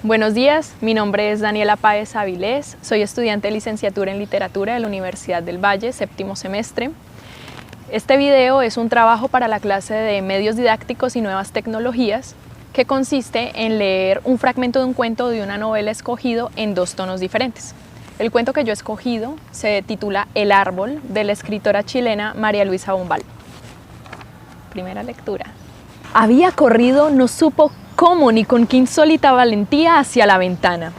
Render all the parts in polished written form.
Buenos días, mi nombre es Daniela Páez Avilés, soy estudiante de licenciatura en literatura de la Universidad del Valle, séptimo semestre. Este video es un trabajo para la clase de medios didácticos y nuevas tecnologías que consiste en leer un fragmento de un cuento de una novela escogido en dos tonos diferentes. El cuento que yo he escogido se titula El árbol, de la escritora chilena María Luisa Bombal. Primera lectura. Había corrido, no supo cómo ni con qué insólita valentía, hacia la ventana.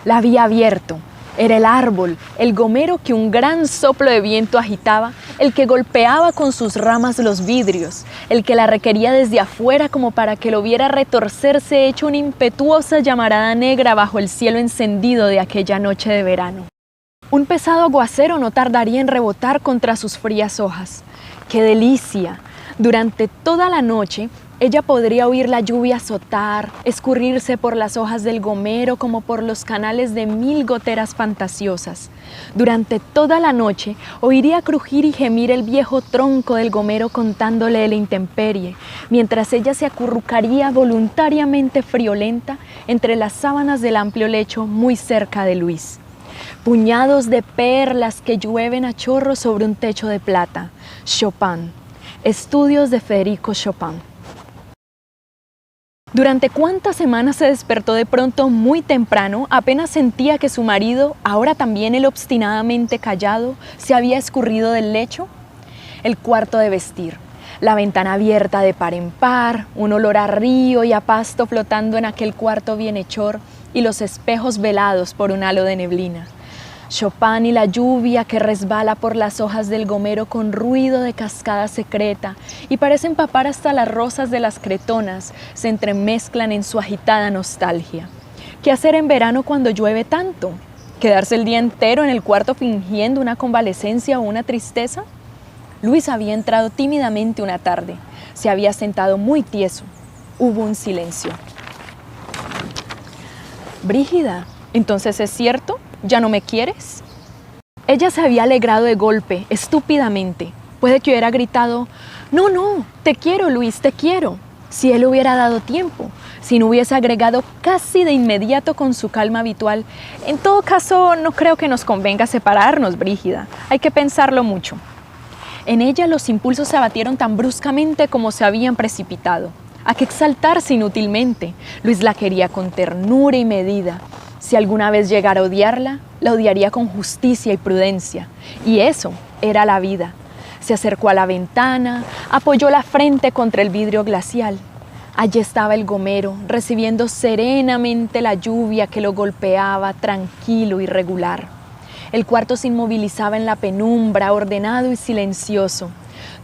La había abierto. Era el árbol, el gomero que un gran soplo de viento agitaba, el que golpeaba con sus ramas los vidrios, el que la requería desde afuera como para que lo viera retorcerse hecho una impetuosa llamarada negra bajo el cielo encendido de aquella noche de verano. Un pesado aguacero no tardaría en rebotar contra sus frías hojas. ¡Qué delicia! Durante toda la noche, ella podría oír la lluvia azotar, escurrirse por las hojas del gomero como por los canales de mil goteras fantasiosas. Durante toda la noche oiría crujir y gemir el viejo tronco del gomero contándole de la intemperie, mientras ella se acurrucaría voluntariamente friolenta entre las sábanas del amplio lecho muy cerca de Luis. Puñados de perlas que llueven a chorros sobre un techo de plata. Chopin. Estudios de Federico Chopin. Durante cuántas semanas se despertó de pronto muy temprano, apenas sentía que su marido, ahora también él obstinadamente callado, se había escurrido del lecho. El cuarto de vestir, la ventana abierta de par en par, un olor a río y a pasto flotando en aquel cuarto bienhechor y los espejos velados por un halo de neblina. Chopin y la lluvia que resbala por las hojas del gomero con ruido de cascada secreta y parece empapar hasta las rosas de las cretonas, se entremezclan en su agitada nostalgia. ¿Qué hacer en verano cuando llueve tanto? ¿Quedarse el día entero en el cuarto fingiendo una convalecencia o una tristeza? Luis había entrado tímidamente una tarde. Se había sentado muy tieso. Hubo un silencio. Brígida, ¿entonces es cierto? ¿Ya no me quieres? Ella se había alegrado de golpe, estúpidamente. Puede que hubiera gritado, no, te quiero, Luis, te quiero. Si él hubiera dado tiempo, si no hubiese agregado casi de inmediato con su calma habitual, en todo caso, no creo que nos convenga separarnos, Brígida. Hay que pensarlo mucho. En ella los impulsos se abatieron tan bruscamente como se habían precipitado. ¿A qué exaltarse inútilmente? Luis la quería con ternura y medida. Si alguna vez llegara a odiarla, la odiaría con justicia y prudencia. Y eso era la vida. Se acercó a la ventana, apoyó la frente contra el vidrio glacial. Allí estaba el gomero, recibiendo serenamente la lluvia que lo golpeaba, tranquilo y regular. El cuarto se inmovilizaba en la penumbra, ordenado y silencioso.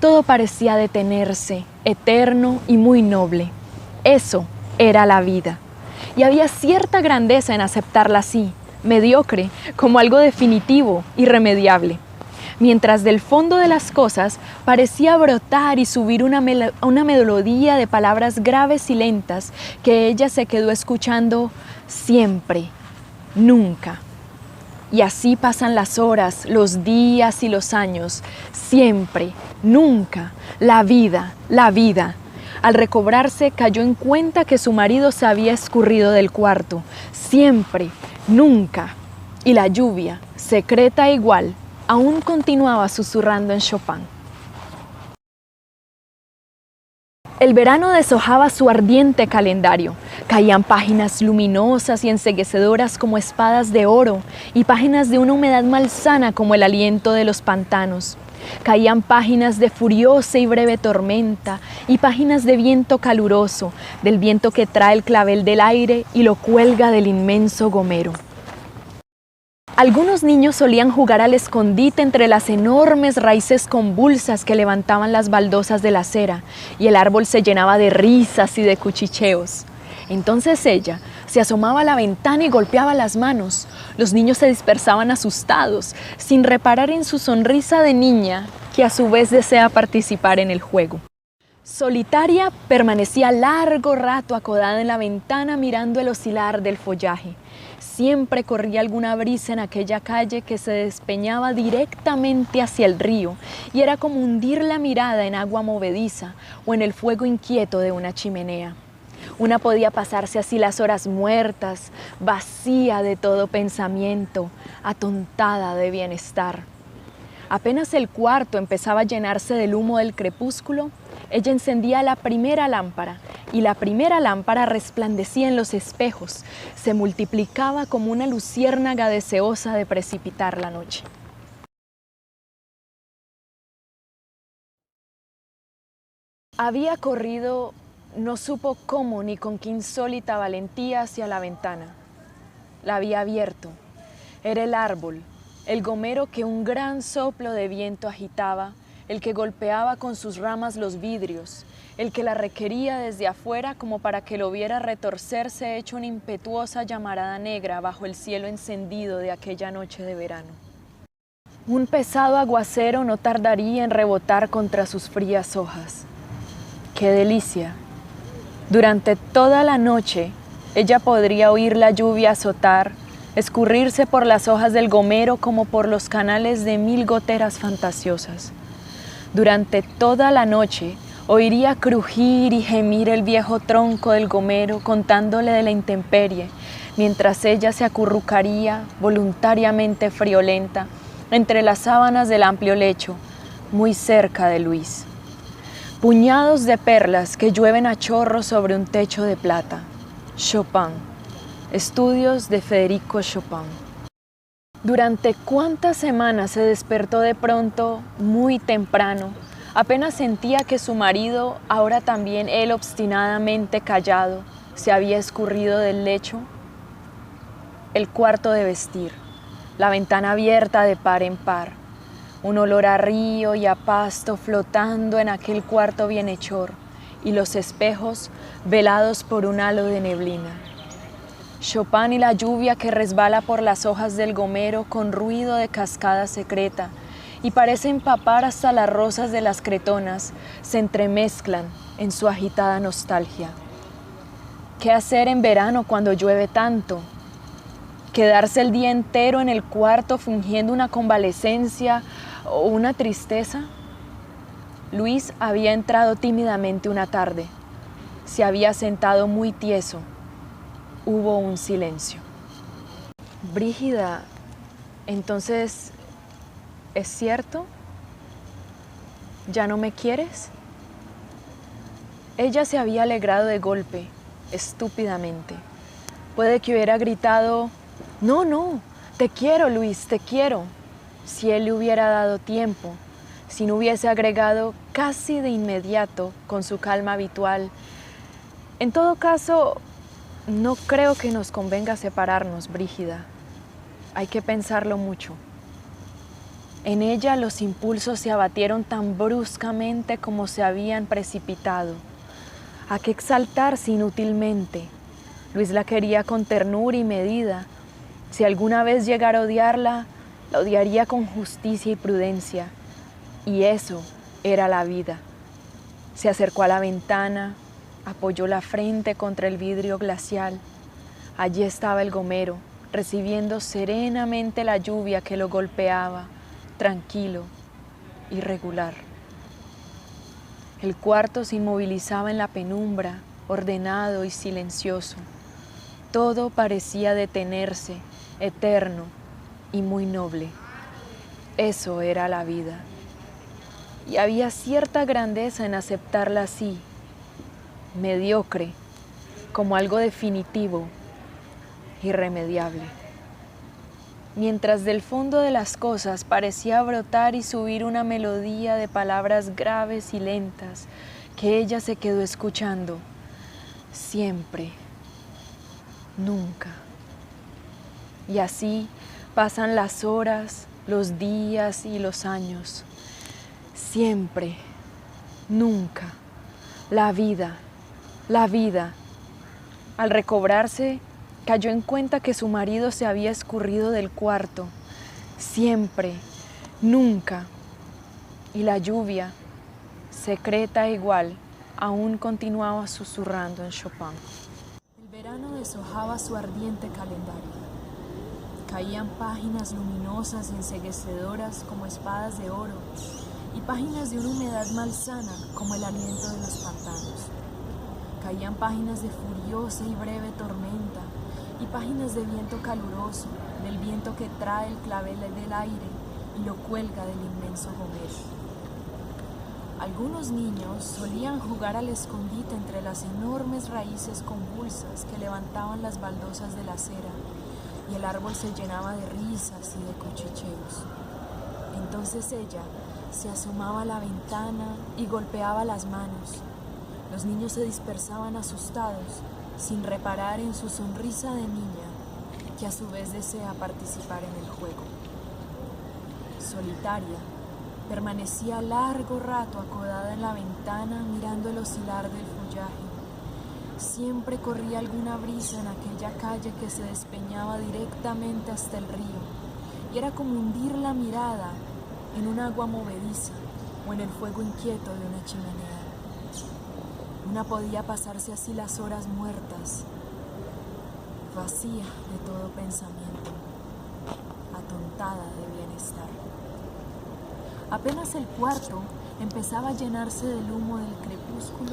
Todo parecía detenerse, eterno y muy noble. Eso era la vida. Y había cierta grandeza en aceptarla así, mediocre, como algo definitivo, irremediable. Mientras del fondo de las cosas parecía brotar y subir una melodía de palabras graves y lentas que ella se quedó escuchando siempre, nunca. Y así pasan las horas, los días y los años, siempre, nunca, la vida, la vida. Al recobrarse, cayó en cuenta que su marido se había escurrido del cuarto. Siempre, nunca. Y la lluvia, secreta e igual, aún continuaba susurrando en Chopin. El verano deshojaba su ardiente calendario. Caían páginas luminosas y enceguecedoras como espadas de oro y páginas de una humedad malsana como el aliento de los pantanos. Caían páginas de furiosa y breve tormenta y páginas de viento caluroso, del viento que trae el clavel del aire y lo cuelga del inmenso gomero. Algunos niños solían jugar al escondite entre las enormes raíces convulsas que levantaban las baldosas de la acera y el árbol se llenaba de risas y de cuchicheos. Entonces ella se asomaba a la ventana y golpeaba las manos. Los niños se dispersaban asustados, sin reparar en su sonrisa de niña, que a su vez desea participar en el juego. Solitaria, permanecía largo rato acodada en la ventana mirando el oscilar del follaje. Siempre corría alguna brisa en aquella calle que se despeñaba directamente hacia el río y era como hundir la mirada en agua movediza o en el fuego inquieto de una chimenea. Una podía pasarse así las horas muertas, vacía de todo pensamiento, atontada de bienestar. Apenas el cuarto empezaba a llenarse del humo del crepúsculo, ella encendía la primera lámpara y la primera lámpara resplandecía en los espejos, se multiplicaba como una luciérnaga deseosa de precipitar la noche. Había corrido, no supo cómo ni con qué insólita valentía hacia la ventana. La había abierto. Era el árbol, el gomero que un gran soplo de viento agitaba, el que golpeaba con sus ramas los vidrios, el que la requería desde afuera como para que lo viera retorcerse hecho una impetuosa llamarada negra bajo el cielo encendido de aquella noche de verano. Un pesado aguacero no tardaría en rebotar contra sus frías hojas. ¡Qué delicia! Durante toda la noche ella podría oír la lluvia azotar, escurrirse por las hojas del gomero como por los canales de 1000 goteras fantasiosas. Durante toda la noche oiría crujir y gemir el viejo tronco del gomero contándole de la intemperie, mientras ella se acurrucaría, voluntariamente friolenta, entre las sábanas del amplio lecho, muy cerca de Luis. Puñados de perlas que llueven a chorros sobre un techo de plata. Chopin. Estudios de Federico Chopin. ¿Durante cuántas semanas se despertó de pronto, muy temprano? Apenas sentía que su marido, ahora también él obstinadamente callado, se había escurrido del lecho. El cuarto de vestir, la ventana abierta de par en par, un olor a río y a pasto flotando en aquel cuarto bienhechor, y los espejos velados por un halo de neblina. Chopin y la lluvia que resbala por las hojas del gomero con ruido de cascada secreta y parece empapar hasta las rosas de las cretonas, se entremezclan en su agitada nostalgia. ¿Qué hacer en verano cuando llueve tanto? ¿Quedarse el día entero en el cuarto fingiendo una convalecencia o una tristeza? Luis había entrado tímidamente una tarde. Se había sentado muy tieso. Hubo un silencio. Brígida, entonces, ¿es cierto? ¿Ya no me quieres? Ella se había alegrado de golpe, estúpidamente. Puede que hubiera gritado, no, no, te quiero, Luis, te quiero, si él le hubiera dado tiempo, si no hubiese agregado casi de inmediato, con su calma habitual. En todo caso, no creo que nos convenga separarnos, Brígida. Hay que pensarlo mucho. En ella los impulsos se abatieron tan bruscamente como se habían precipitado. ¿A qué exaltarse inútilmente? Luis la quería con ternura y medida. Si alguna vez llegara a odiarla, la odiaría con justicia y prudencia. Y eso era la vida. Se acercó a la ventana, apoyó la frente contra el vidrio glacial. Allí estaba el gomero, recibiendo serenamente la lluvia que lo golpeaba, tranquilo, irregular. El cuarto se inmovilizaba en la penumbra, ordenado y silencioso. Todo parecía detenerse, eterno y muy noble. Eso era la vida. Y había cierta grandeza en aceptarla así, mediocre, como algo definitivo, irremediable. Mientras del fondo de las cosas parecía brotar y subir una melodía de palabras graves y lentas que ella se quedó escuchando, siempre, nunca. Y así pasan las horas, los días y los años. Siempre, nunca, la vida. La vida. Al recobrarse, cayó en cuenta que su marido se había escurrido del cuarto. Siempre, nunca. Y la lluvia, secreta e igual, aún continuaba susurrando en Chopin. El verano deshojaba su ardiente calendario. Caían páginas luminosas y enceguecedoras como espadas de oro y páginas de una humedad malsana como el aliento de los pantanos. Caían páginas de furiosa y breve tormenta y páginas de viento caluroso, del viento que trae el clavel del aire y lo cuelga del inmenso gomero. Algunos niños solían jugar al escondite entre las enormes raíces convulsas que levantaban las baldosas de la acera, y el árbol se llenaba de risas y de cuchicheos. Entonces ella se asomaba a la ventana y golpeaba las manos. Los niños se dispersaban asustados, sin reparar en su sonrisa de niña, que a su vez desea participar en el juego. Solitaria, permanecía largo rato acodada en la ventana mirando el oscilar del follaje. Siempre corría alguna brisa en aquella calle que se despeñaba directamente hasta el río, y era como hundir la mirada en un agua movediza o en el fuego inquieto de una chimenea. Una podía pasarse así las horas muertas, vacía de todo pensamiento, atontada de bienestar. Apenas el cuarto empezaba a llenarse del humo del crepúsculo,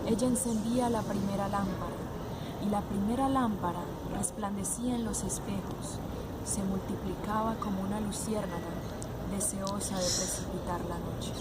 ella encendía la primera lámpara, y la primera lámpara resplandecía en los espejos, se multiplicaba como una luciérnaga, deseosa de precipitar la noche.